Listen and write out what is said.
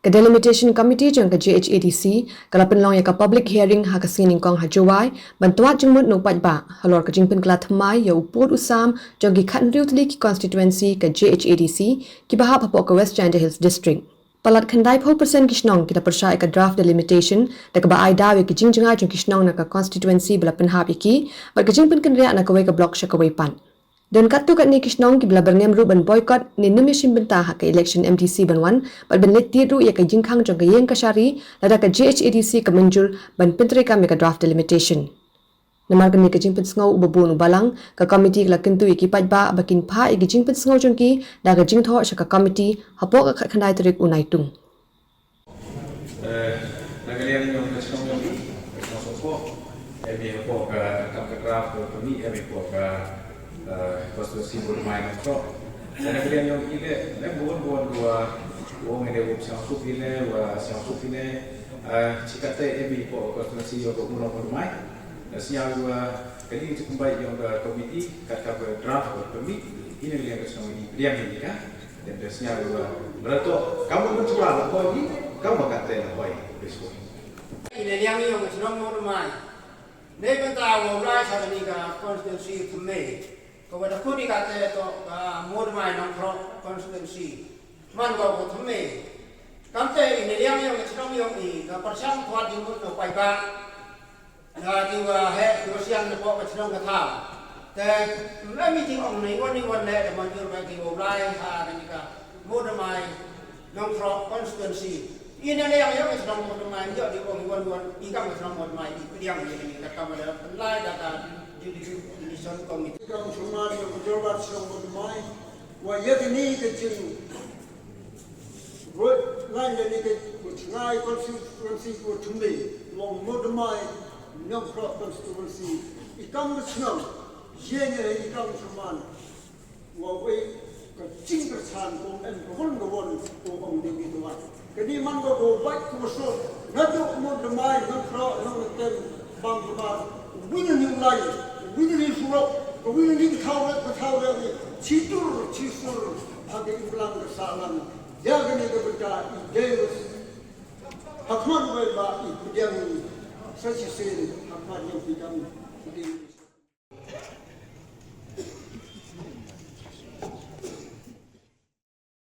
Delimitation Committee jong JHADC kala pynlong ya public hearing ha Nyngkong ha Jowai bantuan jingmut no paidbah halor jingpynkynriah thymmai ya upod usam jong twad constituency JHADC kiba hapoh West Jaintia Hills District. Palat khandai 4% Shnong kita pyrshah Draft Delimitation dakaba daw ya jingjngai jong Shnong na constituency bala pynhap iki bar jingpynkynriah na kawei block kawei pan. Dan katto kat ni Shnong ki bela berniam ru ban boycott ni nomination bentah ha election MTC banwan bar ban let ru ya ka jingkhang jong yang kasari lada ka JHADC ka menjur ban pintreka me ka draft delimitation. Namar kan ni ka jingpyn sngo ubabun balang ka committee la kentu ki paidbah bakin pha ki jingpyn sngo jong ki da ka jingtho sha ka committee hapoh ka khandai tarik unai tung. Nagalian yung Shnong yung sopo hapoh ka draft hapoh ka constituency bermain untuk. Saya kira yang ini, bukan dua orang yang siang sup ini, siang sup ini, jika saya po constituency yang bermain, siang dua kali itu kembali yang komiti kata draft komiti ini yang Shnong ini yang kan, dan siang dua berarti kamu mencoba apa ini, kamu kata apa ini besok. Ini yang Shnong bermain. Mereka tahu orang saya ni constituency thymmai. Kawei kudi kata itu modmai Nyngkong constituency man kau thymmai kante ini yang Shnong yang ini persang twad jingmut no paidbah tiwa he siang lepo Shnong kataแต่ไม่มีจริงองค์ไหนวันแรกแต่มันอยู่ในที่โบราณนี่ก็modmai Nyngkong constituency ini yang Shnong modmaiเยอะดีวันอีกก็Shnong modmaiอีกyang ini kata malah penilai data Delimitation Committee. Kami semua yang berjalan Shnong modmai, wajib ini kecil. Lain dari jingjngai constituency ko thymmai, long modmai Nyngkong constituency. Ikam Shnong, jenye ikam semua, wajib kecil kersan ko en kebun ko om di tuan. Kini man ko baik ko so, naduk modmai Nyngkong nongten bang bang, wini yang lain. Wini suruh, wini tahu ni, citur ada ulang kesalahan. Jangan ni kebetulan ideus. Hakman berba ikut yang sesi hakman yang tidak.